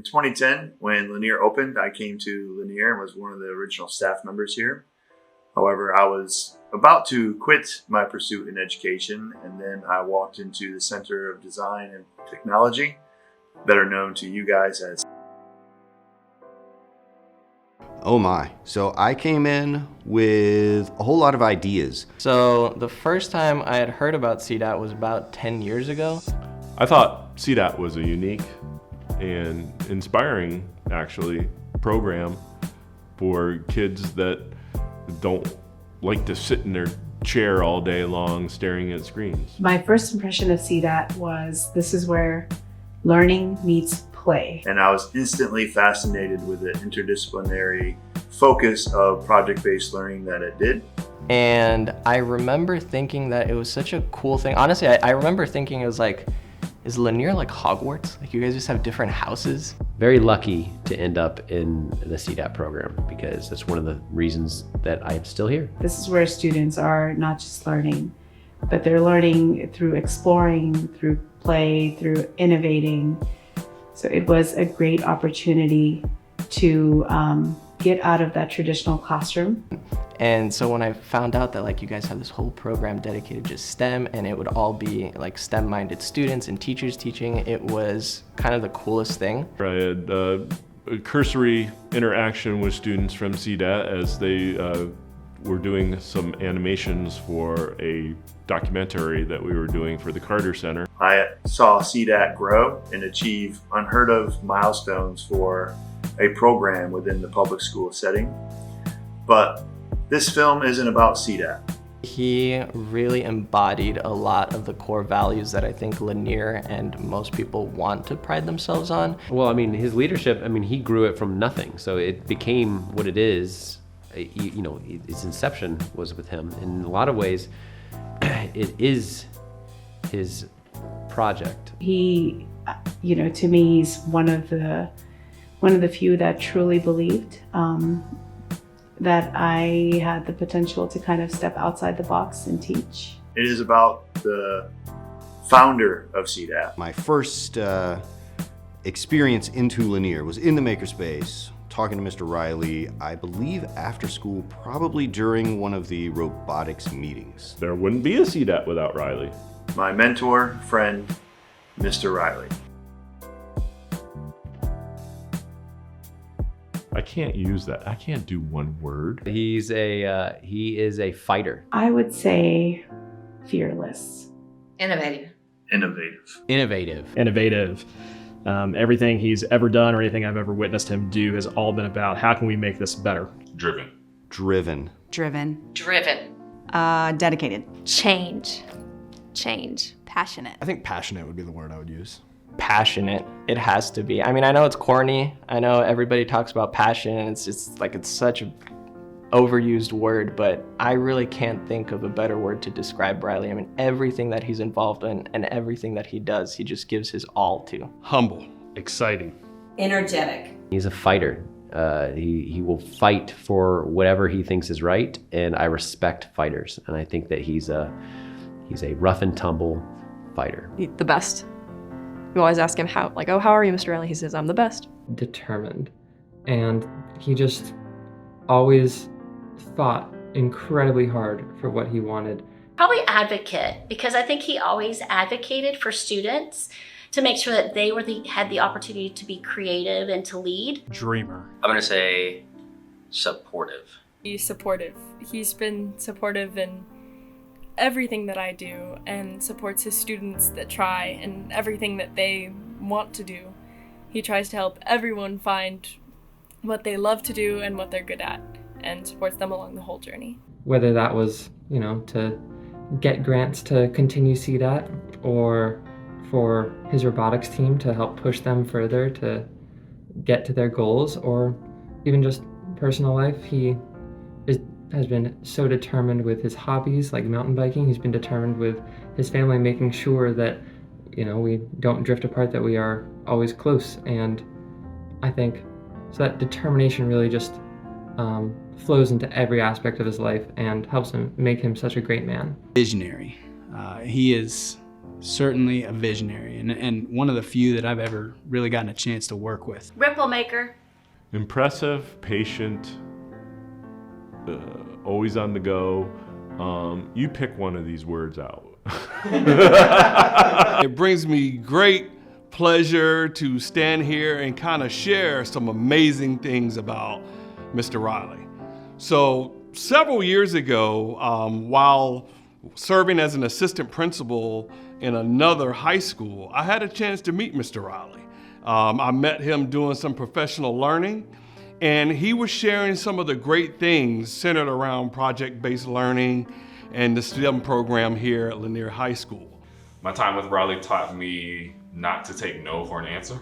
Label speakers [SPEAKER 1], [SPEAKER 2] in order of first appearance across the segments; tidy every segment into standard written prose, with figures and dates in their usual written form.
[SPEAKER 1] In 2010, when Lanier opened, I came to Lanier and was one of the original staff members here. However, I was about to quit my pursuit in education, and then I walked into the Center of Design and Technology, better known to you guys as.
[SPEAKER 2] Oh my. So I came in with a whole lot of ideas.
[SPEAKER 3] So the first time I had heard about CEDAT was about 10 years ago.
[SPEAKER 4] I thought CEDAT was a unique and inspiring, actually, program for kids that don't like to sit in their chair all day long staring at screens.
[SPEAKER 5] My first impression of CEDAT was this is where learning meets play.
[SPEAKER 1] And I was instantly fascinated with the interdisciplinary focus of project-based learning that it did.
[SPEAKER 3] And I remember thinking that it was such a cool thing. Honestly, I remember thinking it was like, is Lanier like Hogwarts? Like you guys just have different houses?
[SPEAKER 6] Very lucky to end up in the CEDAT program because that's one of the reasons that I'm still here.
[SPEAKER 5] This is where students are not just learning, but they're learning through exploring, through play, through innovating. So it was a great opportunity to get out of that traditional classroom.
[SPEAKER 3] And so when I found out that like you guys have this whole program dedicated to STEM and it would all be like STEM-minded students and teachers teaching, it was kind of the coolest thing.
[SPEAKER 4] I had a cursory interaction with students from CEDAT as they were doing some animations for a documentary that we were doing for the Carter Center.
[SPEAKER 1] I saw CEDAT grow and achieve unheard of milestones for a program within the public school setting. But this film isn't about CEDAT.
[SPEAKER 3] He really embodied a lot of the core values that I think Lanier and most people want to pride themselves on.
[SPEAKER 6] Well, I mean, his leadership, I mean, he grew it from nothing. So it became what it is. You know, its inception was with him. In a lot of ways, it is his project.
[SPEAKER 5] He, you know, to me, he's one of the few that truly believed that I had the potential to kind of step outside the box and teach.
[SPEAKER 1] It is about the founder of CEDAT.
[SPEAKER 2] My first experience into Lanier was in the makerspace, talking to Mr. Reilly, I believe after school, probably during one of the robotics meetings.
[SPEAKER 4] There wouldn't be a CEDAT without Reilly.
[SPEAKER 1] My mentor, friend, Mr. Reilly.
[SPEAKER 4] I can't use that. I can't do one word.
[SPEAKER 6] He is a fighter.
[SPEAKER 5] I would say fearless.
[SPEAKER 7] Innovative.
[SPEAKER 1] Innovative.
[SPEAKER 6] Innovative.
[SPEAKER 8] Innovative. Everything he's ever done or anything I've ever witnessed him do has all been about how can we make this better.
[SPEAKER 4] Driven.
[SPEAKER 2] Driven.
[SPEAKER 7] Driven.
[SPEAKER 9] Dedicated.
[SPEAKER 7] Change.
[SPEAKER 9] Passionate.
[SPEAKER 10] I think passionate would be the word I would use.
[SPEAKER 3] Passionate, it has to be. I mean, I know it's corny. I know everybody talks about passion and it's just like, it's such an overused word, but I really can't think of a better word to describe Reilly. I mean, everything that he's involved in and everything that he does, he just gives his all to.
[SPEAKER 10] Humble.
[SPEAKER 4] Exciting.
[SPEAKER 7] Energetic.
[SPEAKER 6] He's a fighter. He will fight for whatever he thinks is right, and I respect fighters. And I think that he's a rough and tumble fighter.
[SPEAKER 11] The best. You always ask him how are you, Mr. Reilly? He says, I'm the best.
[SPEAKER 12] Determined. And he just always fought incredibly hard for what he wanted.
[SPEAKER 7] Probably advocate, because I think he always advocated for students to make sure that they had the opportunity to be creative and to lead.
[SPEAKER 10] Dreamer.
[SPEAKER 13] I'm gonna say supportive.
[SPEAKER 11] He's supportive. He's been supportive in everything that I do and supports his students that try and everything that they want to do. He tries to help everyone find what they love to do and what they're good at and supports them along the whole journey.
[SPEAKER 12] Whether that was, you know, to get grants to continue CEDAT or for his robotics team to help push them further to get to their goals, or even just personal life, he has been so determined with his hobbies like mountain biking. He's been determined with his family, making sure that, you know, we don't drift apart, that we are always close. And I think so that determination really just flows into every aspect of his life and helps him make him such a great man.
[SPEAKER 10] Visionary. He is
[SPEAKER 14] certainly a visionary and one of the few that I've ever really gotten a chance to work with.
[SPEAKER 7] Ripple maker.
[SPEAKER 4] Impressive, patient, always on the go. You pick one of these words out.
[SPEAKER 15] It brings me great pleasure to stand here and kind of share some amazing things about Mr. Reilly. So several years ago, while serving as an assistant principal in another high school, I had a chance to meet Mr. Reilly. I met him doing some professional learning, and he was sharing some of the great things centered around project-based learning and the STEM program here at Lanier High School.
[SPEAKER 16] My time with Reilly taught me not to take no for an answer.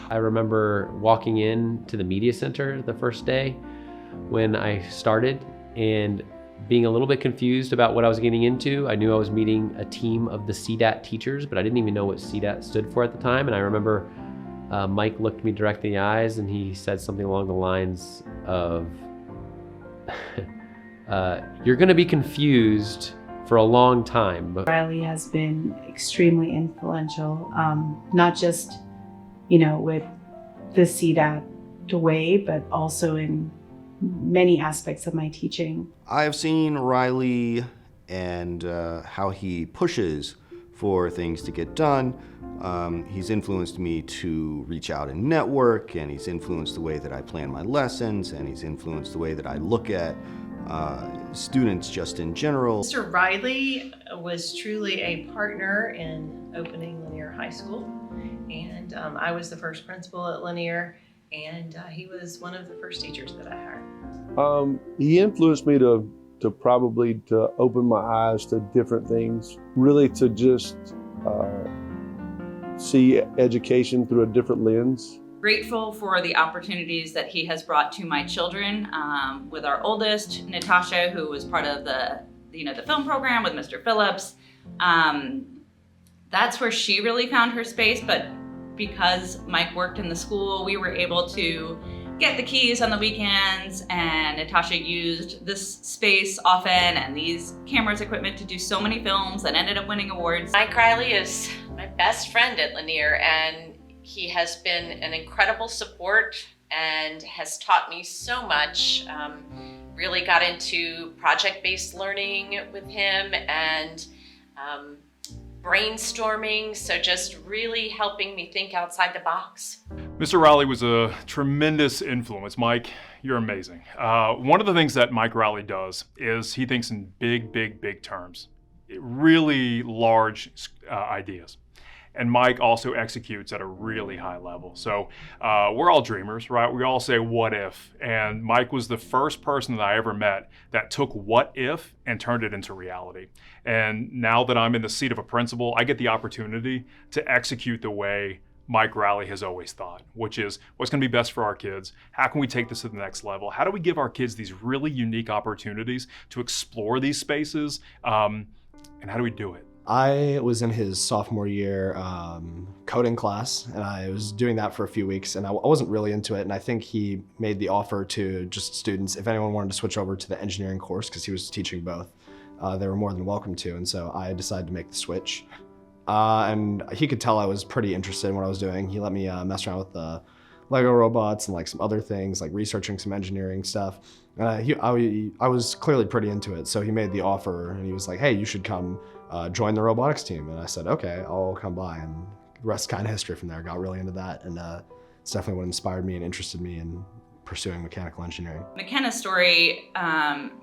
[SPEAKER 6] I remember walking in to the media center the first day when I started and being a little bit confused about what I was getting into. I knew I was meeting a team of the CEDAT teachers, but I didn't even know what CEDAT stood for at the time. And I remember Mike looked me direct in the eyes and he said something along the lines of, you're gonna be confused for a long time.
[SPEAKER 5] Reilly has been extremely influential, not just, with the CEDAT way, but also in many aspects of my teaching.
[SPEAKER 2] I have seen Reilly and how he pushes for things to get done. He's influenced me to reach out and network, and he's influenced the way that I plan my lessons, and he's influenced the way that I look at students just in general.
[SPEAKER 17] Mr. Reilly was truly a partner in opening Lanier High School, and I was the first principal at Lanier, and he was one of the first teachers that I hired.
[SPEAKER 18] He influenced me to open my eyes to different things, really to just see education through a different lens.
[SPEAKER 19] Grateful for the opportunities that he has brought to my children, with our oldest, Natasha, who was part of the film program with Mr. Phillips. That's where she really found her space, but because Mike worked in the school, we were able to get the keys on the weekends, and Natasha used this space often and these cameras equipment to do so many films that ended up winning awards.
[SPEAKER 17] Mike Reilly is my best friend at Lanier, and he has been an incredible support and has taught me so much. Really got into project-based learning with him and brainstorming, so just really helping me think outside the box.
[SPEAKER 20] Mr. Reilly was a tremendous influence. Mike, you're amazing. One of the things that Mike Reilly does is he thinks in big terms, really large ideas. And Mike also executes at a really high level. So we're all dreamers, right? We all say, what if? And Mike was the first person that I ever met that took what if and turned it into reality. And now that I'm in the seat of a principal, I get the opportunity to execute the way Mike Reilly has always thought, which is what's gonna be best for our kids? How can we take this to the next level? How do we give our kids these really unique opportunities to explore these spaces? And how do we do it?
[SPEAKER 10] I was in his sophomore year coding class, and I was doing that for a few weeks, and I wasn't really into it, and I think he made the offer to just students, if anyone wanted to switch over to the engineering course, because he was teaching both, they were more than welcome to, and so I decided to make the switch. And he could tell I was pretty interested in what I was doing. He let me mess around with the Lego robots and like some other things, like researching some engineering stuff. I was clearly pretty into it, so he made the offer, and he was like, hey, you should come join the robotics team. And I said, okay, I'll come by, and the rest kind of history from there. Got really into that, and it's definitely what inspired me and interested me in pursuing mechanical engineering.
[SPEAKER 19] McKenna's story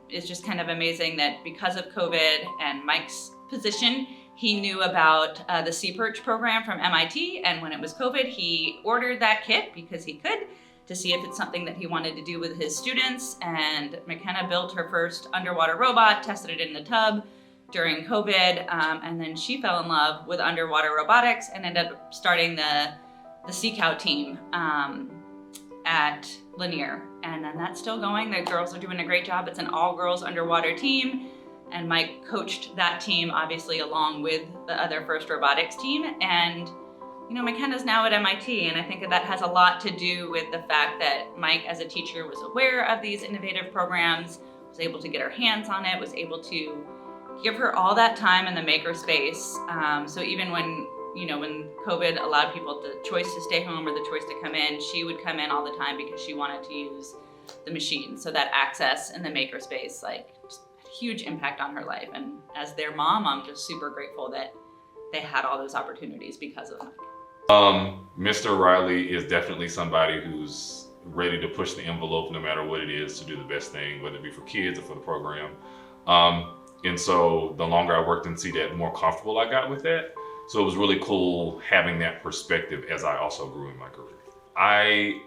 [SPEAKER 19] is just kind of amazing that because of COVID and Mike's position, he knew about the CPERCH program from MIT, and when it was COVID, he ordered that kit because he could, to see if it's something that he wanted to do with his students. And McKenna built her first underwater robot, tested it in the tub during COVID, and then she fell in love with underwater robotics and ended up starting the CCOW team at Lanier. And then that's still going. The girls are doing a great job. It's an all-girls underwater team, and Mike coached that team, obviously, along with the other first robotics team. And McKenna's now at MIT, and I think that has a lot to do with the fact that Mike, as a teacher, was aware of these innovative programs, was able to get her hands on it, was able to give her all that time in the makerspace. So even when COVID allowed people the choice to stay home or the choice to come in, she would come in all the time because she wanted to use the machine. So that access in the makerspace, like, just had a huge impact on her life. And as their mom, I'm just super grateful that they had all those opportunities because of Mike.
[SPEAKER 16] Mr. Reilly is definitely somebody who's ready to push the envelope no matter what it is to do the best thing, whether it be for kids or for the program. And so the longer I worked in CEDAT, the more comfortable I got with that. So it was really cool having that perspective as I also grew in my career.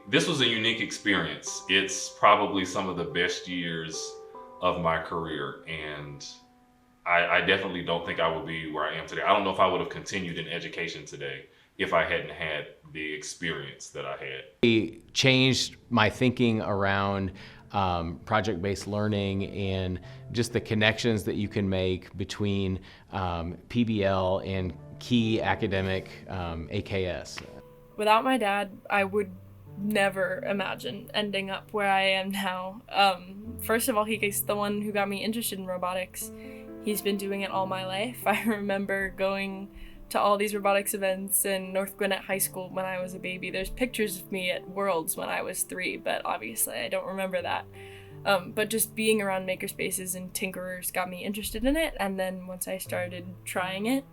[SPEAKER 16] This was a unique experience. It's probably some of the best years of my career, and I definitely don't think I would be where I am today. I don't know if I would have continued in education today if I hadn't had the experience that I had.
[SPEAKER 21] It changed my thinking around project-based learning and just the connections that you can make between PBL and key academic AKS.
[SPEAKER 11] Without my dad, I would never imagine ending up where I am now. First of all, he's the one who got me interested in robotics. He's been doing it all my life. I remember going to all these robotics events in North Gwinnett High School when I was a baby. There's pictures of me at Worlds when I was 3, but obviously I don't remember that. But just being around makerspaces and tinkerers got me interested in it, and then once I started trying it,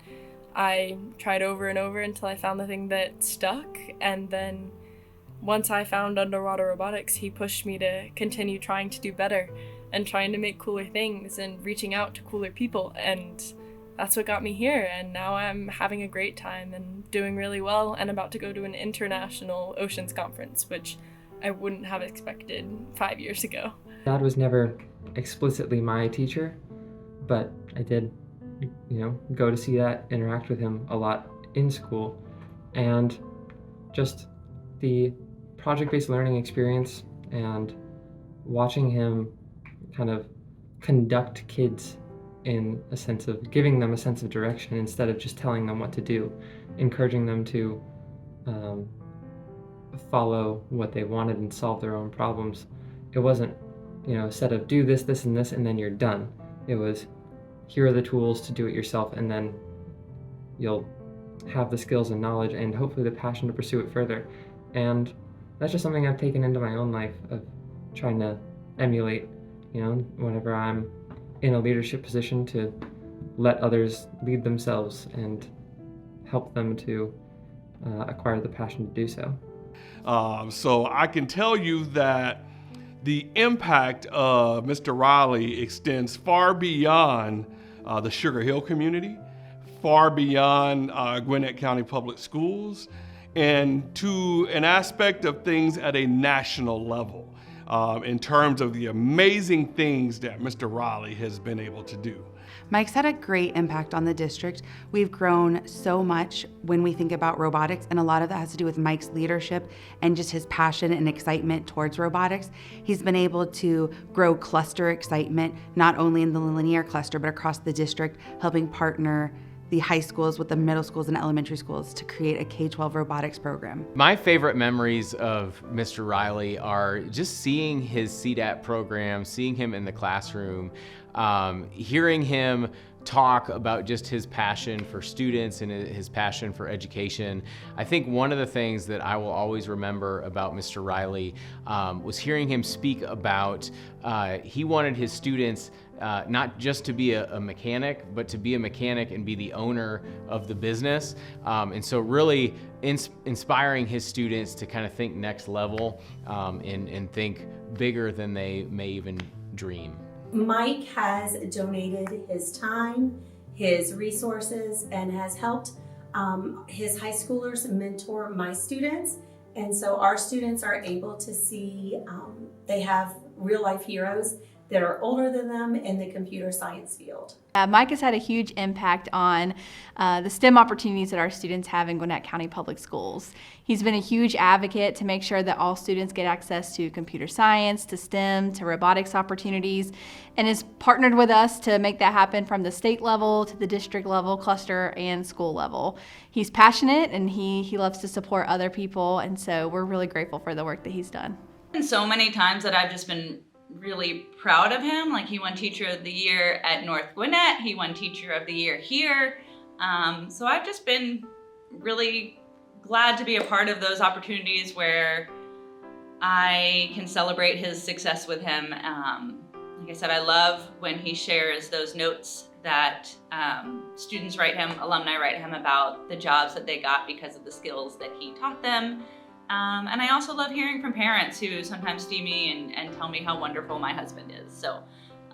[SPEAKER 11] I tried over and over until I found the thing that stuck, and then once I found underwater robotics, he pushed me to continue trying to do better and trying to make cooler things and reaching out to cooler people, and that's what got me here. And now I'm having a great time and doing really well and about to go to an international oceans conference, which I wouldn't have expected 5 years ago.
[SPEAKER 12] Dad was never explicitly my teacher, but I did, go to CEDAT, interact with him a lot in school, and just the project-based learning experience and watching him kind of conduct kids in a sense of giving them a sense of direction instead of just telling them what to do, encouraging them to follow what they wanted and solve their own problems. It wasn't, a set of do this, this, and this, and then you're done. It was, here are the tools to do it yourself, and then you'll have the skills and knowledge and hopefully the passion to pursue it further. And that's just something I've taken into my own life of trying to emulate, whenever I'm in a leadership position, to let others lead themselves and help them to acquire the passion to do so.
[SPEAKER 15] So I can tell you that the impact of Mr. Reilly extends far beyond the Sugar Hill community, far beyond Gwinnett County Public Schools, and to an aspect of things at a national level in terms of the amazing things that Mr. Reilly has been able to do.
[SPEAKER 22] Mike's had a great impact on the district. We've grown so much when we think about robotics, and a lot of that has to do with Mike's leadership and just his passion and excitement towards robotics. He's been able to grow cluster excitement, not only in the Lanier Cluster, but across the district, helping partner the high schools with the middle schools and elementary schools to create a K-12 robotics program.
[SPEAKER 21] My favorite memories of Mr. Reilly are just seeing his CEDAT program, seeing him in the classroom, hearing him talk about just his passion for students and his passion for education. I think one of the things that I will always remember about Mr. Reilly was hearing him speak about he wanted his students not just to be a mechanic, but to be a mechanic and be the owner of the business. And so really inspiring his students to kind of think next level and think bigger than they may even dream.
[SPEAKER 23] Mike has donated his time, his resources, and has helped his high schoolers mentor my students. And so our students are able to see, they have real life heroes that are older than them in the computer science field.
[SPEAKER 9] Mike has had a huge impact on the STEM opportunities that our students have in Gwinnett County Public Schools. He's been a huge advocate to make sure that all students get access to computer science, to STEM, to robotics opportunities, and has partnered with us to make that happen from the state level to the district level, cluster, and school level. He's passionate and he loves to support other people, and so we're really grateful for the work that he's done.
[SPEAKER 19] And so many times that I've just been really proud of him. Like, he won Teacher of the Year at North Gwinnett. He won Teacher of the Year here. So I've just been really glad to be a part of those opportunities where I can celebrate his success with him. Like I said, I love when he shares those notes that students write him, alumni write him about the jobs that they got because of the skills that he taught them. And I also love hearing from parents who sometimes see me and tell me how wonderful my husband is. So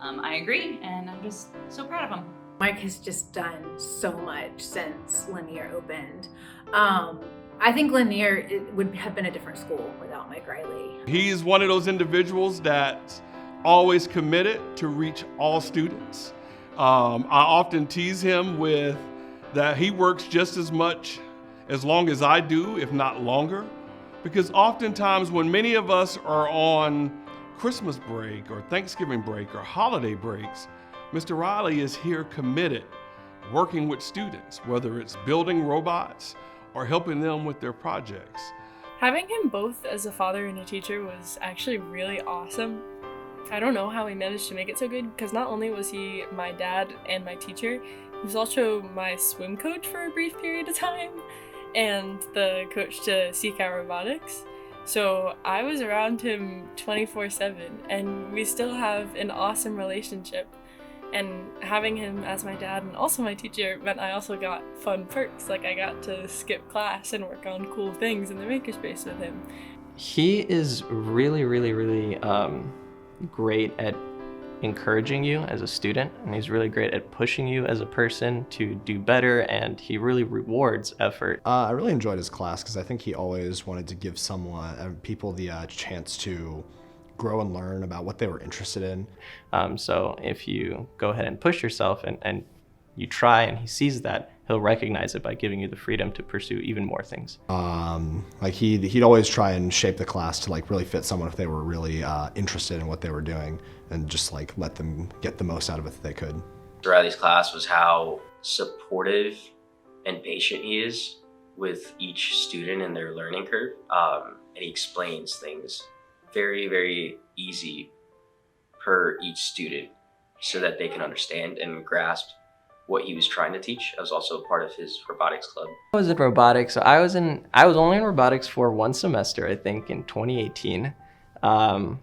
[SPEAKER 19] I agree, and I'm just so proud of him.
[SPEAKER 1] Mike has just done so much since Lanier opened. I think Lanier would have been a different school without Mike Reilly.
[SPEAKER 15] He's one of those individuals that's always committed to reach all students. I often tease him with that he works just as much as long as I do, if not longer, because oftentimes when many of us are on Christmas break or Thanksgiving break or holiday breaks, Mr. Reilly is here committed, working with students, whether it's building robots or helping them with their projects.
[SPEAKER 11] Having him both as a father and a teacher was actually really awesome. I don't know how he managed to make it so good, because not only was he my dad and my teacher, he was also my swim coach for a brief period of time and the coach to CCAT Robotics. So I was around him 24/7, and we still have an awesome relationship. And having him as my dad and also my teacher meant I also got fun perks, like I got to skip class and work on cool things in the makerspace with him.
[SPEAKER 3] He is really, really, really great at encouraging you as a student, and he's really great at pushing you as a person to do better, and he really rewards effort.
[SPEAKER 10] I really enjoyed his class because I think he always wanted to give people the chance to grow and learn about what they were interested in.
[SPEAKER 3] So if you go ahead and push yourself and you try, and he sees that, he'll recognize it by giving you the freedom to pursue even more things.
[SPEAKER 10] Like he'd always try and shape the class to like really fit someone if they were really interested in what they were doing, and just like let them get the most out of it that they could.
[SPEAKER 13] Mr. Reilly's class was how supportive and patient he is with each student in their learning curve. And he explains things very, very easy per each student so that they can understand and grasp what he was trying to teach. I was also part of his robotics club.
[SPEAKER 3] I was in robotics. So I was only in robotics for one semester, I think, in 2018. I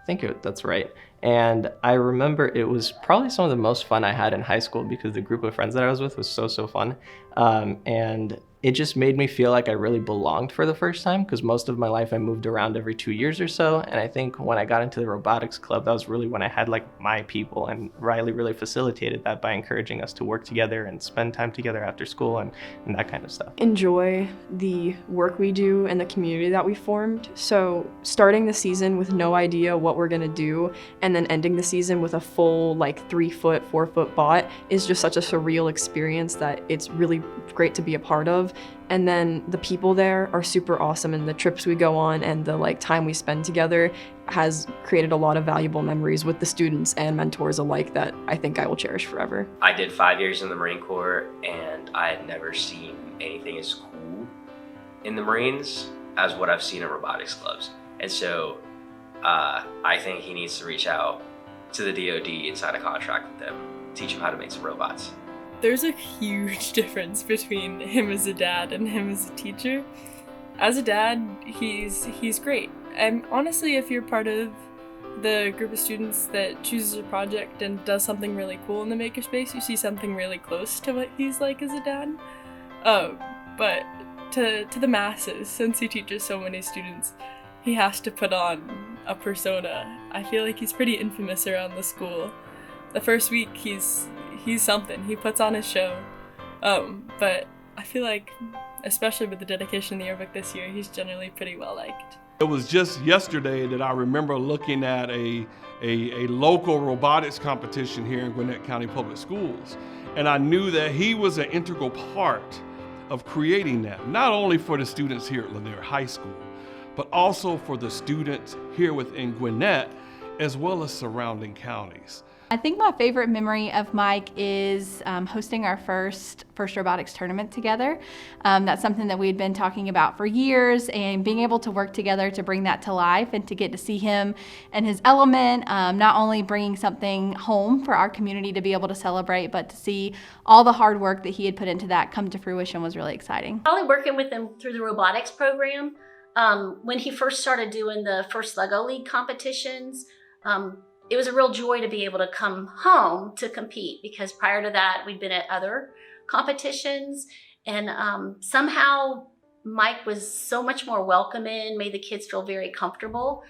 [SPEAKER 3] think that's right. And I remember it was probably some of the most fun I had in high school because the group of friends that I was with was so fun. And it just made me feel like I really belonged for the first time, because most of my life I moved around every 2 years or so. And I think when I got into the robotics club, that was really when I had like my people, and Reilly really facilitated that by encouraging us to work together and spend time together after school and that kind of stuff.
[SPEAKER 8] Enjoy the work we do and the community that we formed. So starting the season with no idea what we're gonna do, and then ending the season with a full like 3-foot, 4-foot bot is just such a surreal experience that it's really great to be a part of. And then the people there are super awesome, and the trips we go on and the like time we spend together has created a lot of valuable memories with the students and mentors alike that I think I will cherish forever.
[SPEAKER 13] I did 5 years in the Marine Corps, and I had never seen anything as cool in the Marines as what I've seen in robotics clubs. And so I think he needs to reach out to the DoD and sign a contract with them, teach him how to make some robots.
[SPEAKER 11] There's a huge difference between him as a dad and him as a teacher. As a dad, he's great. And honestly, if you're part of the group of students that chooses a project and does something really cool in the makerspace, you see something really close to what he's like as a dad. But to the masses, since he teaches so many students, he has to put on a persona. I feel like he's pretty infamous around the school. The first week, he's something. He puts on his show. But I feel like, especially with the dedication in the yearbook this year, he's generally pretty well liked.
[SPEAKER 15] It was just yesterday that I remember looking at a local robotics competition here in Gwinnett County Public Schools. And I knew that he was an integral part of creating that, not only for the students here at Lanier High School, but also for the students here within Gwinnett, as well as surrounding counties.
[SPEAKER 9] I think my favorite memory of Mike is hosting our first robotics tournament together. That's something that we had been talking about for years, and being able to work together to bring that to life and to get to see him and his element, not only bringing something home for our community to be able to celebrate, but to see all the hard work that he had put into that come to fruition was really exciting.
[SPEAKER 4] Probably working with him through the robotics program. When he first started doing the first Lego League competitions, it was a real joy to be able to come home to compete, because prior to that, we'd been at other competitions, and somehow Mike was so much more welcoming, made the kids feel very comfortable.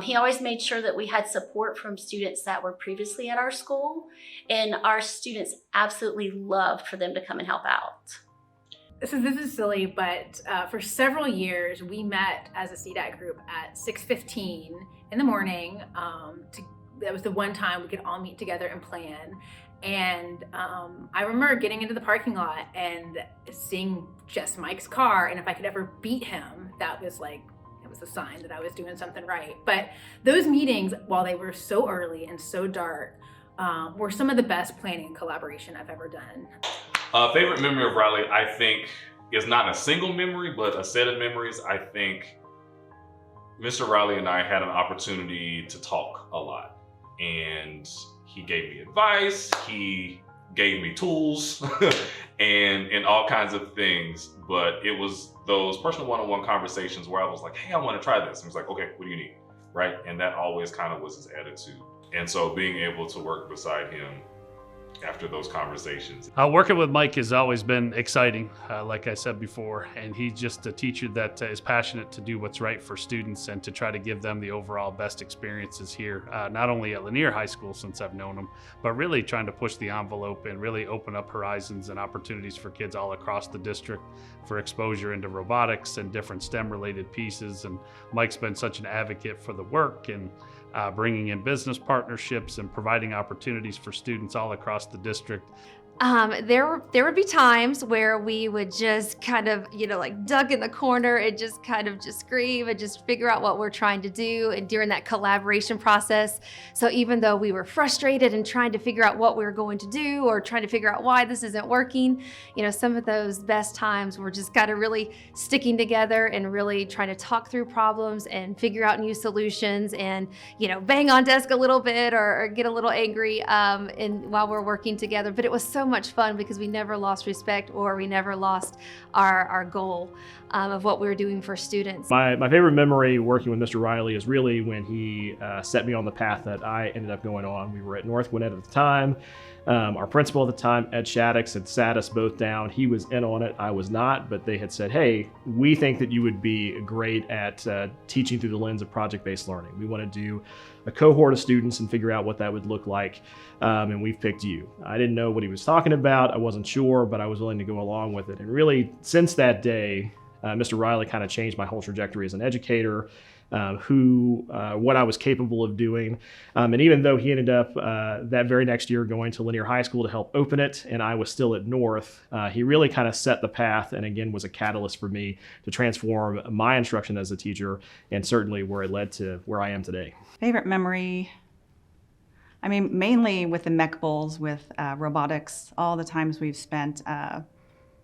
[SPEAKER 4] He always made sure that we had support from students that were previously at our school, and our students absolutely loved for them to come and help out.
[SPEAKER 1] This is silly, but for several years we met as a CEDAT group at 6:15 in the morning. That was the one time we could all meet together and plan. And I remember getting into the parking lot and seeing just Mike's car, and if I could ever beat him, that was a sign that I was doing something right. But those meetings, while they were so early and so dark, were some of the best planning and collaboration I've ever done.
[SPEAKER 16] Favorite memory of Riley, I think, is not a single memory, but a set of memories. I think Mr. Reilly and I had an opportunity to talk a lot, and he gave me advice, he gave me tools, and all kinds of things. But it was those personal one-on-one conversations where I was like, hey, I want to try this. And he was like, okay, what do you need, right? And that always kind of was his attitude. And so being able to work beside him after those conversations.
[SPEAKER 7] Working with Mike has always been exciting, like I said before, and he's just a teacher that is passionate to do what's right for students and to try to give them the overall best experiences here, not only at Lanier High School since I've known him, but really trying to push the envelope and really open up horizons and opportunities for kids all across the district for exposure into robotics and different STEM-related pieces. And Mike's been such an advocate for the work and bringing in business partnerships and providing opportunities for students all across the district.
[SPEAKER 14] There would be times where we would just kind of, duck in the corner and just kind of just scream and just figure out what we're trying to do, and during that collaboration process. So even though we were frustrated and trying to figure out what we were going to do or trying to figure out why this isn't working, some of those best times were just kind of really sticking together and really trying to talk through problems and figure out new solutions and, bang on desk a little bit or get a little angry while we're working together. But it was so much fun because we never lost respect or we never lost our goal of what we were doing for students.
[SPEAKER 24] My favorite memory working with Mr. Reilly is really when he set me on the path that I ended up going on. We were at North Gwinnett at the time. Our principal at the time, Ed Shaddix, had sat us both down. He was in on it, I was not, but they had said, hey, we think that you would be great at teaching through the lens of project-based learning. We want to do a cohort of students and figure out what that would look like, and we've picked you. I didn't know what he was talking about, I wasn't sure, but I was willing to go along with it. And really, since that day, Mr. Reilly kind of changed my whole trajectory as an educator, what I was capable of doing. And even though he ended up that very next year going to Lanier High School to help open it, and I was still at North, he really kind of set the path and again was a catalyst for me to transform my instruction as a teacher, and certainly where it led to where I am today.
[SPEAKER 25] Favorite memory? Mainly with the Mech Bowls, with robotics, all the times we've spent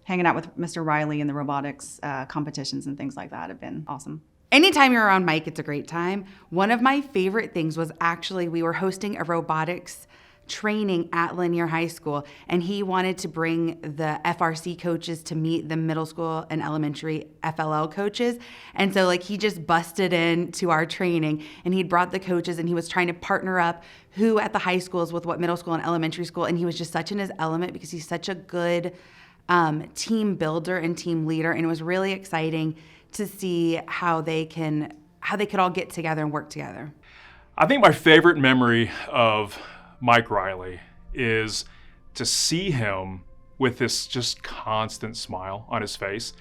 [SPEAKER 25] hanging out with Mr. Reilly in the robotics competitions and things like that have been awesome.
[SPEAKER 22] Anytime you're around Mike, it's a great time. One of my favorite things was actually we were hosting a robotics training at Lanier High School, and he wanted to bring the FRC coaches to meet the middle school and elementary FLL coaches. And so he just busted into our training, and he'd brought the coaches, and he was trying to partner up who at the high schools with what middle school and elementary school. And he was just such in his element because he's such a good team builder and team leader. And it was really exciting to see how they could all get together and work together.
[SPEAKER 20] I think my favorite memory of Mike Reilly is to see him with this just constant smile on his face.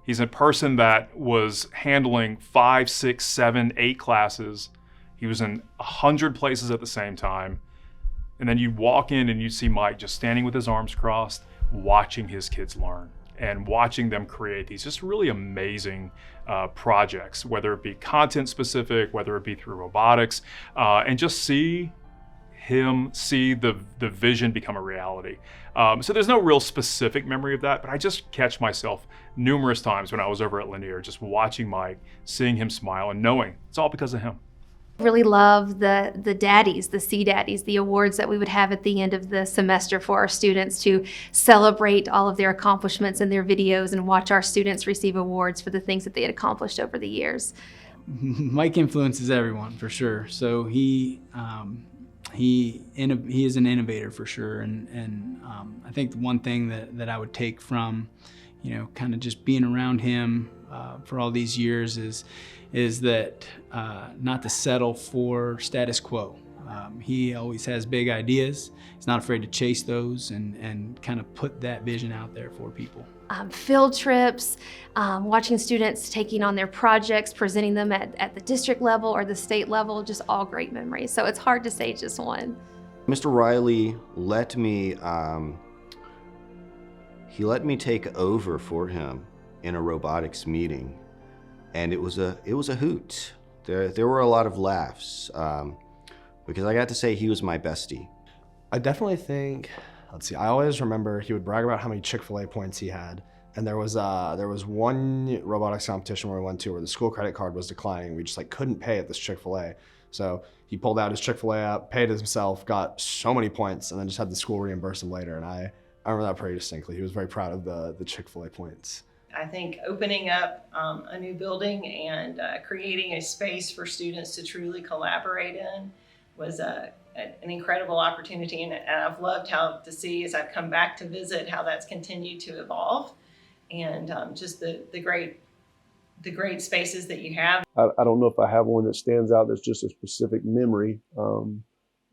[SPEAKER 20] He's a person that was handling 5, 6, 7, 8 classes. He was in 100 places at the same time. And then you walk in and you see Mike just standing with his arms crossed, watching his kids learn and watching them create these just really amazing projects, whether it be content specific, whether it be through robotics, and just see him see the vision become a reality. So there's no real specific memory of that, but I just catch myself numerous times when I was over at Lanier, just watching Mike, seeing him smile and knowing it's all because of him.
[SPEAKER 14] Really love the daddies, the CDATs, the awards that we would have at the end of the semester for our students to celebrate all of their accomplishments in their videos and watch our students receive awards for the things that they had accomplished over the years.
[SPEAKER 2] Mike influences everyone for sure. So he is an innovator for sure. And I think the one thing that I would take from, kind of just being around him for all these years is that not to settle for status quo. He always has big ideas. He's not afraid to chase those and kind of put that vision out there for people.
[SPEAKER 14] Field trips, watching students taking on their projects, presenting them at the district level or the state level, just all great memories. So it's hard to say just one.
[SPEAKER 5] Mr. Reilly let me, he let me take over for him in a robotics meeting, and it was a hoot. There were a lot of laughs because I got to say he was my bestie.
[SPEAKER 10] I definitely think, let's see, I always remember he would brag about how many Chick-fil-A points he had. And there was one robotics competition where we went to where the school credit card was declining. We just couldn't pay at this Chick-fil-A. So he pulled out his Chick-fil-A app, paid it himself, got so many points, and then just had the school reimburse him later. And I remember that pretty distinctly. He was very proud of the Chick-fil-A points.
[SPEAKER 6] I think opening up a new building and creating a space for students to truly collaborate in was an incredible opportunity, and I've loved to see as I've come back to visit how that's continued to evolve, and just the great spaces that you have.
[SPEAKER 17] I don't know if I have one that stands out that's just a specific memory,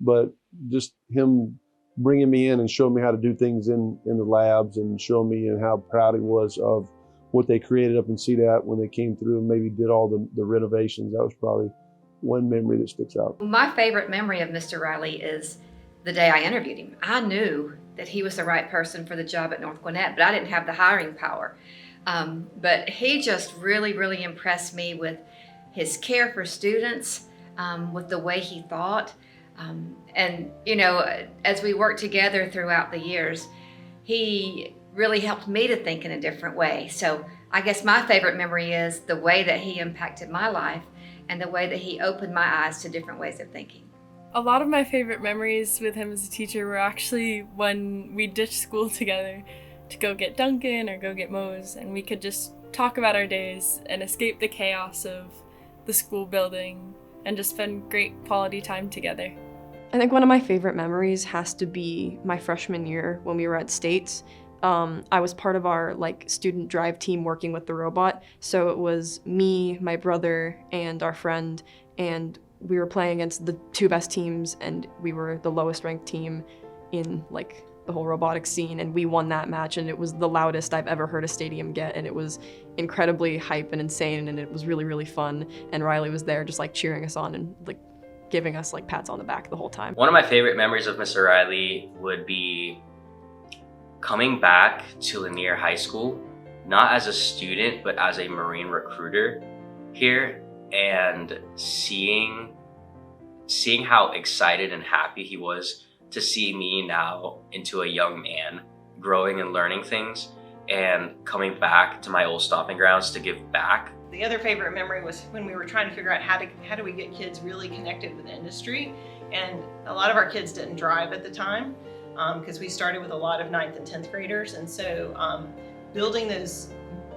[SPEAKER 17] but just him bringing me in and showing me how to do things in the labs and showing me how proud he was of what they created up in CEDAT when they came through and maybe did all the renovations. That was probably one memory that sticks out.
[SPEAKER 18] My favorite memory of Mr. Reilly is the day I interviewed him. I knew that he was the right person for the job at North Gwinnett, but I didn't have the hiring power. But he just really, really impressed me with his care for students, with the way he thought. And, as we worked together throughout the years, he really helped me to think in a different way. So I guess my favorite memory is the way that he impacted my life and the way that he opened my eyes to different ways of thinking.
[SPEAKER 11] A lot of my favorite memories with him as a teacher were actually when we ditched school together to go get Dunkin' or go get Moe's, and we could just talk about our days and escape the chaos of the school building and just spend great quality time together.
[SPEAKER 8] I think one of my favorite memories has to be my freshman year when we were at States. I was part of our student drive team working with the robot. So it was me, my brother, and our friend, and we were playing against the two best teams, and we were the lowest ranked team in the whole robotics scene, and we won that match, and it was the loudest I've ever heard a stadium get, and it was incredibly hype and insane, and it was really, really fun. And Reilly was there just cheering us on and giving us pats on the back the whole time.
[SPEAKER 13] One of my favorite memories of Mr. Reilly would be coming back to Lanier High School, not as a student, but as a Marine recruiter here, and seeing how excited and happy he was to see me now into a young man, growing and learning things, and coming back to my old stomping grounds to give back.
[SPEAKER 6] The other favorite memory was when we were trying to figure out how do we get kids really connected with industry, and a lot of our kids didn't drive at the time, because we started with a lot of 9th and 10th graders, and so building those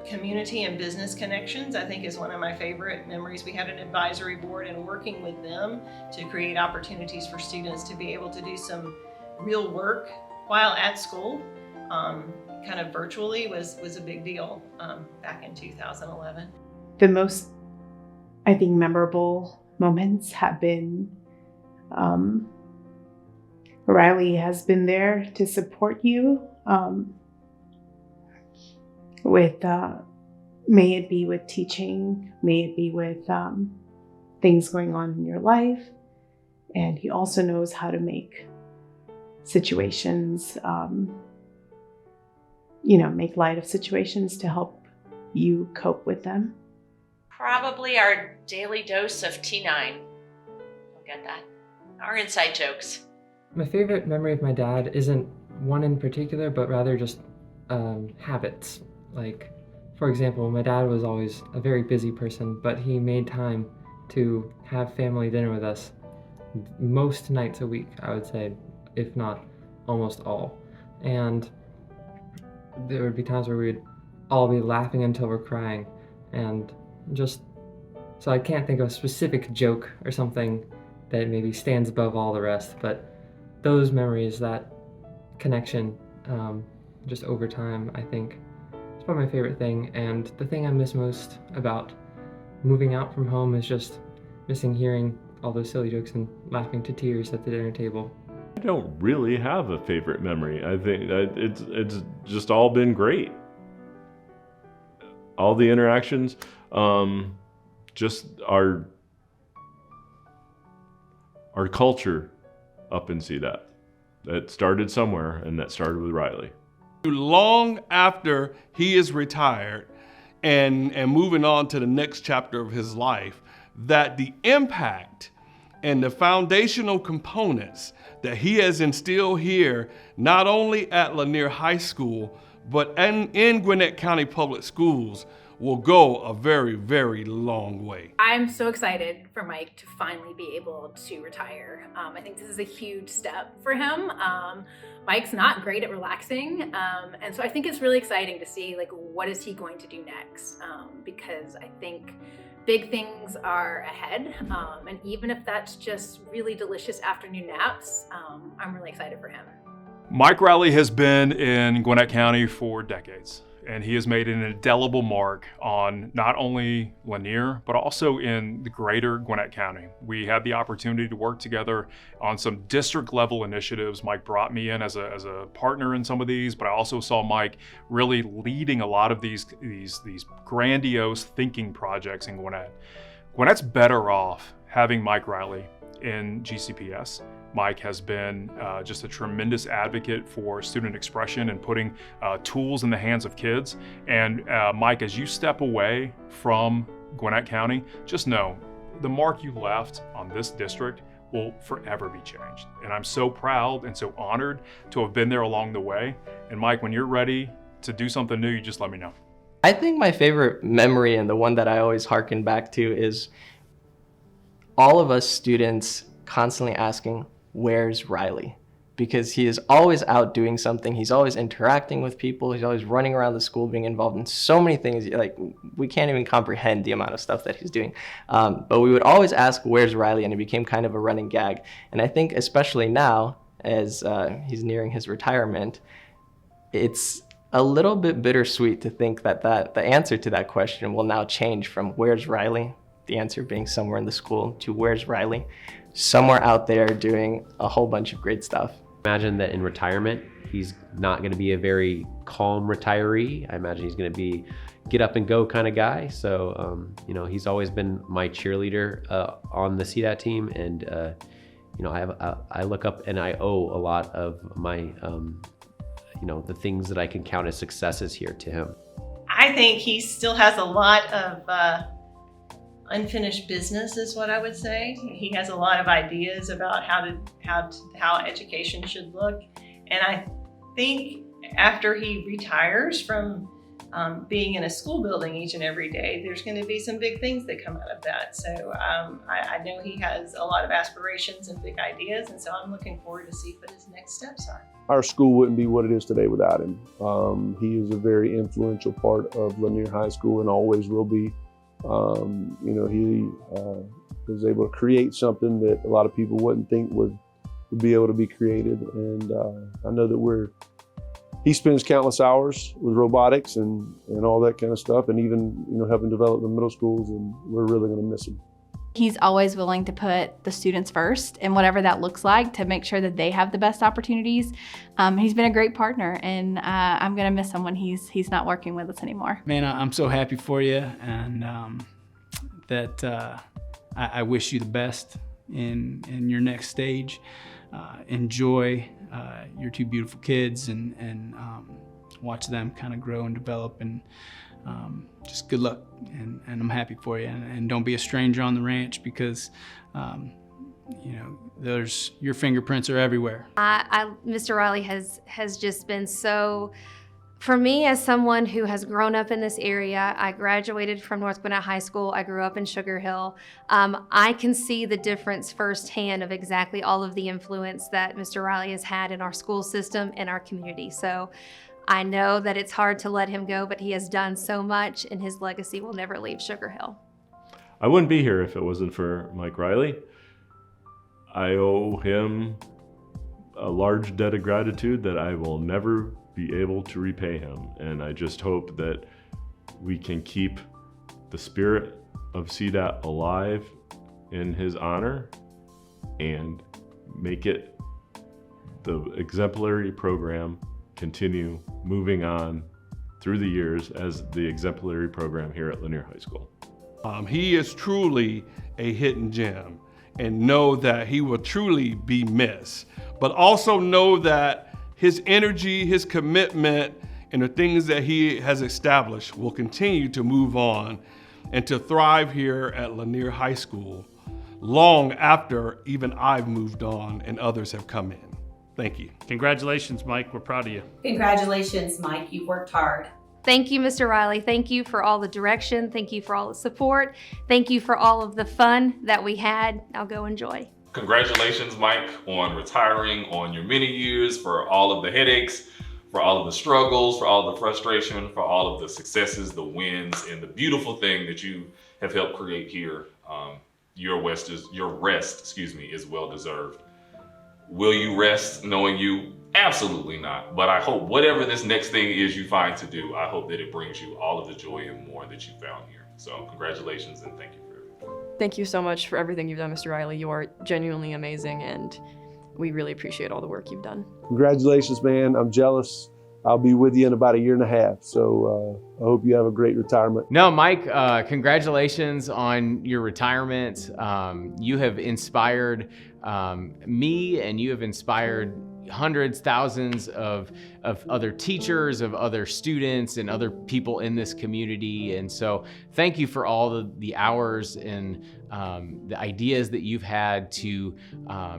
[SPEAKER 6] community and business connections, I think, is one of my favorite memories. We had an advisory board, and working with them to create opportunities for students to be able to do some real work while at school, kind of virtually, was a big deal back in 2011.
[SPEAKER 26] The most, I think, memorable moments have been Reilly has been there to support you with, may it be with teaching, may it be with things going on in your life. And he also knows how to make situations, make light of situations to help you cope with them.
[SPEAKER 27] Probably our daily dose of T9. You'll get that. Our inside jokes.
[SPEAKER 3] My favorite memory of my dad isn't one in particular, but rather just habits. Like, for example, my dad was always a very busy person, but he made time to have family dinner with us most nights a week, I would say, if not almost all. And there would be times where we'd all be laughing until we're crying, and just, so I can't think of a specific joke or something that maybe stands above all the rest, but those memories, that connection, just over time, I think it's probably my favorite thing. And the thing I miss most about moving out from home is just missing hearing all those silly jokes and laughing to tears at the dinner table.
[SPEAKER 9] I don't really have a favorite memory. I think it's just all been great. All the interactions, just our culture up in CEDAT. That started somewhere, and that started with Reilly.
[SPEAKER 12] Long after he is retired and moving on to the next chapter of his life, that the impact and the foundational components that he has instilled here, not only at Lanier High School, but in Gwinnett County Public Schools, will go a very, very long way.
[SPEAKER 1] I'm so excited for Mike to finally be able to retire. I think this is a huge step for him. Mike's not great at relaxing, and so I think it's really exciting to see, like, what is he going to do next, because I think big things are ahead, and even if that's just really delicious afternoon naps, I'm really excited for him.
[SPEAKER 20] Mike Reilly has been in Gwinnett County for decades, and he has made an indelible mark on not only Lanier, but also in the greater Gwinnett County. We had the opportunity to work together on some district level initiatives. Mike brought me in as a partner in some of these, but I also saw Mike really leading a lot of these grandiose thinking projects in Gwinnett. Gwinnett's better off having Mike Reilly in GCPS. Mike has been just a tremendous advocate for student expression and putting tools in the hands of kids. And Mike, as you step away from Gwinnett County, just know the mark you left on this district will forever be changed. And I'm so proud and so honored to have been there along the way. And Mike, when you're ready to do something new, you just let me know.
[SPEAKER 15] I think my favorite memory, and the one that I always harken back to, is all of us students constantly asking, where's Reilly? Because he is always out doing something. He's always interacting with people. He's always running around the school, being involved in so many things. Like, we can't even comprehend the amount of stuff that he's doing. But we would always ask, where's Reilly? And it became kind of a running gag. And I think especially now, as he's nearing his retirement, it's a little bit bittersweet to think that the answer to that question will now change from where's Reilly, the answer being somewhere in the school, to where's Reilly, somewhere out there doing a whole bunch of great stuff.
[SPEAKER 19] Imagine that in retirement, he's not going to be a very calm retiree. I imagine he's going to be get up and go kind of guy. So, he's always been my cheerleader on the CEDAT team. And, I look up and I owe a lot of my, the things that I can count as successes here to him.
[SPEAKER 6] I think he still has a lot of unfinished business, is what I would say. He has a lot of ideas about how education should look, and I think after he retires from being in a school building each and every day, there's going to be some big things that come out of that. So I know he has a lot of aspirations and big ideas, and so I'm looking forward to see what his next steps are.
[SPEAKER 17] Our school wouldn't be what it is today without him. He is a very influential part of Lanier High School and always will be. He was able to create something that a lot of people wouldn't think would be able to be created. And I know that he spends countless hours with robotics and all that kind of stuff, and even, helping develop the middle schools, and we're really going to miss him.
[SPEAKER 21] He's always willing to put the students first, and whatever that looks like, to make sure that they have the best opportunities. He's been a great partner, and I'm gonna miss him when he's not working with us anymore.
[SPEAKER 2] Man, I'm so happy for you, and I wish you the best in your next stage. Enjoy your two beautiful kids, and watch them kind of grow and develop, and just good luck, and I'm happy for you, and don't be a stranger on the ranch, because your fingerprints are everywhere.
[SPEAKER 14] Mr. Reilly has just been so, for me as someone who has grown up in this area, I graduated from North Gwinnett High School, I grew up in Sugar Hill. I can see the difference firsthand of exactly all of the influence that Mr. Reilly has had in our school system and our community. So I know that it's hard to let him go, but he has done so much and his legacy will never leave Sugar Hill.
[SPEAKER 9] I wouldn't be here if it wasn't for Mike Reilly. I owe him a large debt of gratitude that I will never be able to repay him. And I just hope that we can keep the spirit of CEDAT alive in his honor and make it the exemplary program continue moving on through the years as the exemplary program here at Lanier High School.
[SPEAKER 12] He is truly a hidden gem, and know that he will truly be missed. But also know that his energy, his commitment, and the things that he has established will continue to move on and to thrive here at Lanier High School long after even I've moved on and others have come in. Thank you.
[SPEAKER 4] Congratulations, Mike. We're proud of you.
[SPEAKER 27] Congratulations, Mike. You've worked hard.
[SPEAKER 14] Thank you, Mr. Reilly. Thank you for all the direction. Thank you for all the support. Thank you for all of the fun that we had. Now go enjoy.
[SPEAKER 7] Congratulations, Mike, on retiring, on your many years, for all of the headaches, for all of the struggles, for all of the frustration, for all of the successes, the wins, and the beautiful thing that you have helped create here. Your rest is well deserved. Will you rest knowing you? Absolutely not. But I hope whatever this next thing is you find to do, I hope that it brings you all of the joy and more that you found here. So congratulations and thank you for everything.
[SPEAKER 8] Thank you so much for everything you've done, Mr. Reilly. You are genuinely amazing, and we really appreciate all the work you've done.
[SPEAKER 17] Congratulations, man. I'm jealous. I'll be with you in about 1.5 years. So I hope you have a great retirement.
[SPEAKER 16] No, Mike, congratulations on your retirement. You have inspired me, and you have inspired hundreds, thousands of other teachers, of other students, and other people in this community. And so thank you for all the hours and the ideas that you've had to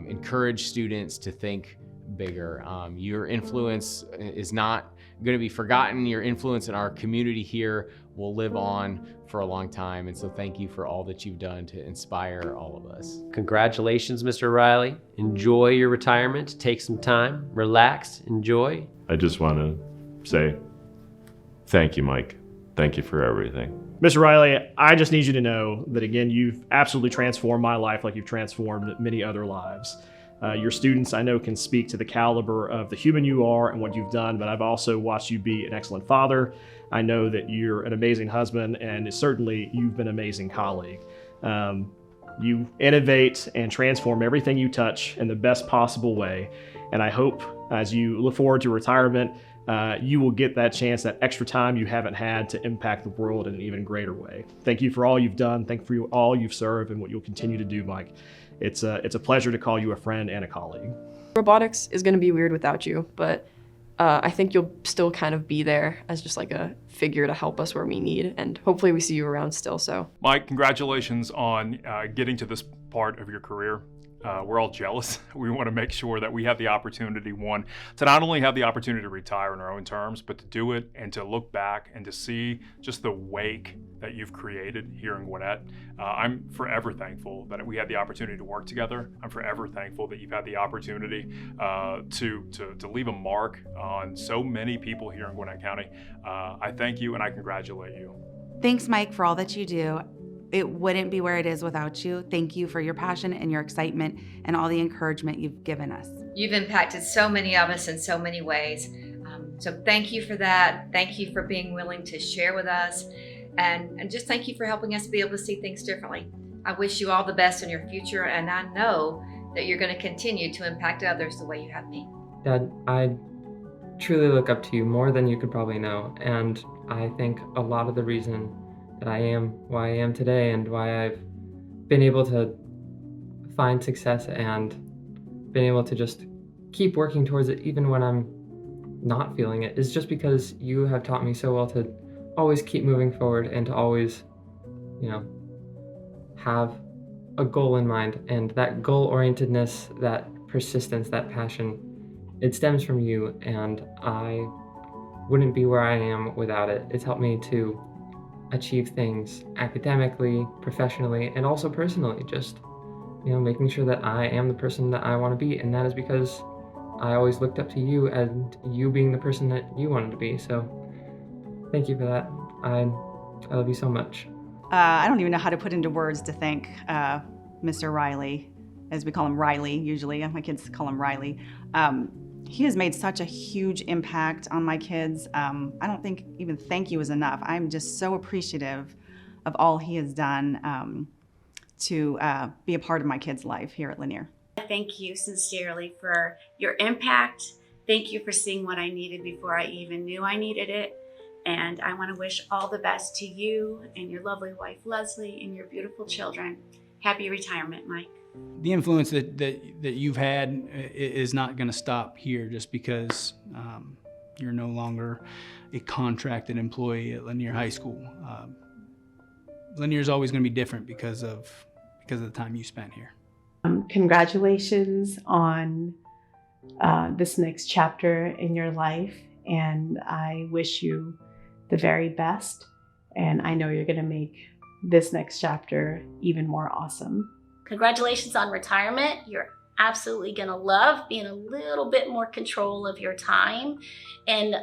[SPEAKER 16] encourage students to think bigger. Your influence is not going to be forgotten. Your influence in our community here will live on for a long time. And so thank you for all that you've done to inspire all of us.
[SPEAKER 19] Congratulations, Mr. Reilly. Enjoy your retirement. Take some time, relax, enjoy.
[SPEAKER 9] I just want to say thank you, Mike. Thank you for everything.
[SPEAKER 4] Mr. Reilly, I just need you to know that, again, you've absolutely transformed my life like you've transformed many other lives. Your students, I know, can speak to the caliber of the human you are and what you've done, but I've also watched you be an excellent father. I know that you're an amazing husband, and certainly you've been an amazing colleague. You innovate and transform everything you touch in the best possible way, and I hope as you look forward to retirement, you will get that chance, that extra time you haven't had to impact the world in an even greater way. Thank you for all you've done. Thank you for all you've served and what you'll continue to do, Mike. It's a pleasure to call you a friend and a colleague.
[SPEAKER 8] Robotics is going to be weird without you, but I think you'll still kind of be there as just like a figure to help us where we need, and hopefully we see you around still. So,
[SPEAKER 20] Mike, congratulations on getting to this part of your career. We're all jealous. We want to make sure that we have the opportunity, one, to not only have the opportunity to retire in our own terms, but to do it and to look back and to see just the wake that you've created here in Gwinnett. I'm forever thankful that we had the opportunity to work together. I'm forever thankful that you've had the opportunity to leave a mark on so many people here in Gwinnett County. I thank you and I congratulate you.
[SPEAKER 22] Thanks, Mike, for all that you do. It wouldn't be where it is without you. Thank you for your passion and your excitement and all the encouragement you've given us.
[SPEAKER 18] You've impacted so many of us in so many ways. So thank you for that. Thank you for being willing to share with us. And just thank you for helping us be able to see things differently. I wish you all the best in your future, and I know that you're going to continue to impact others the way you have me.
[SPEAKER 3] Dad, I truly look up to you more than you could probably know. And I think a lot of the reason that I am why I am today and why I've been able to find success and been able to just keep working towards it even when I'm not feeling it is just because you have taught me so well to always keep moving forward and to always, have a goal in mind, and that goal-orientedness, that persistence, that passion, it stems from you, and I wouldn't be where I am without it. It's helped me to achieve things academically, professionally, and also personally, just, you know, making sure that I am the person that I want to be, and that is because I always looked up to you and you being the person that you wanted to be. So thank you for that. I love you so much.
[SPEAKER 5] I don't even know how to put into words to thank Mr. Reilly, as we call him Riley usually. My kids call him Riley. He has made such a huge impact on my kids. I don't think even thank you is enough. I'm just so appreciative of all he has done to be a part of my kids' life here at Lanier.
[SPEAKER 10] Thank you sincerely for your impact. Thank you for seeing what I needed before I even knew I needed it. And I want to wish all the best to you and your lovely wife, Leslie, and your beautiful children. Happy retirement, Mike.
[SPEAKER 2] The influence that you've had is not going to stop here just because you're no longer a contracted employee at Lanier High School. Lanier is always going to be different because of the time you spent here.
[SPEAKER 26] Congratulations on this next chapter in your life, and I wish you the very best. And I know you're going to make this next chapter even more awesome.
[SPEAKER 11] Congratulations on retirement. You're absolutely going to love being a little bit more control of your time and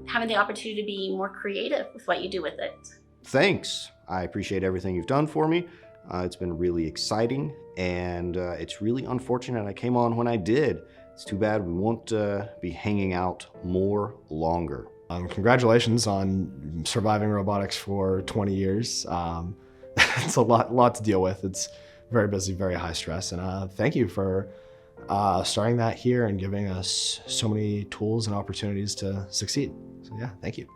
[SPEAKER 11] having the opportunity to be more creative with what you do with it.
[SPEAKER 13] Thanks. I appreciate everything you've done for me. It's been really exciting, and it's really unfortunate I came on when I did. It's too bad we won't be hanging out more longer.
[SPEAKER 23] Congratulations on surviving robotics for 20 years. It's a lot to deal with. It's very busy, very high stress, and thank you for starting that here and giving us so many tools and opportunities to succeed. So yeah, thank you.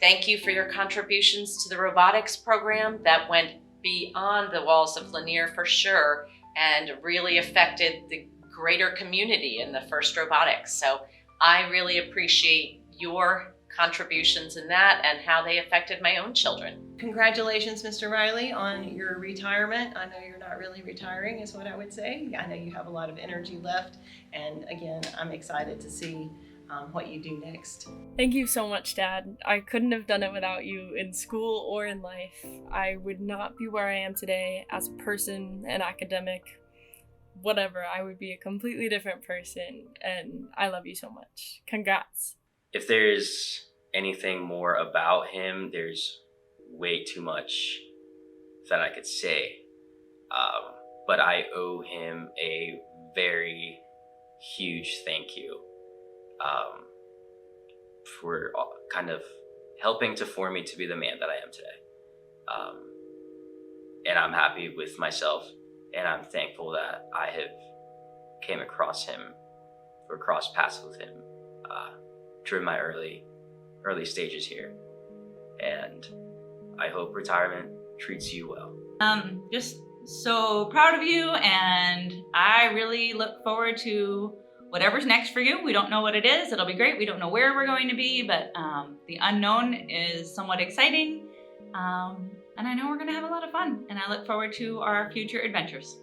[SPEAKER 24] Thank you for your contributions to the robotics program that went beyond the walls of Lanier for sure and really affected the greater community in the FIRST robotics. So I really appreciate your contributions in that and how they affected my own children.
[SPEAKER 6] Congratulations, Mr. Reilly, on your retirement. I know you're not really retiring is what I would say. I know you have a lot of energy left, and again, I'm excited to see what you do next.
[SPEAKER 25] Thank you so much, Dad. I couldn't have done it without you in school or in life. I would not be where I am today as a person, an academic, whatever. I would be a completely different person, and I love you so much. Congrats.
[SPEAKER 28] If there's anything more about him, there's way too much that I could say. But I owe him a very huge thank you for kind of helping to form me to be the man that I am today. And I'm happy with myself, and I'm thankful that I have came across him or crossed paths with him during my early stages here. And I hope retirement treats you well.
[SPEAKER 29] Just so proud of you, and I really look forward to whatever's next for you. We don't know what it is. It'll be great. We don't know where we're going to be, but the unknown is somewhat exciting. And I know we're going to have a lot of fun, and I look forward to our future adventures.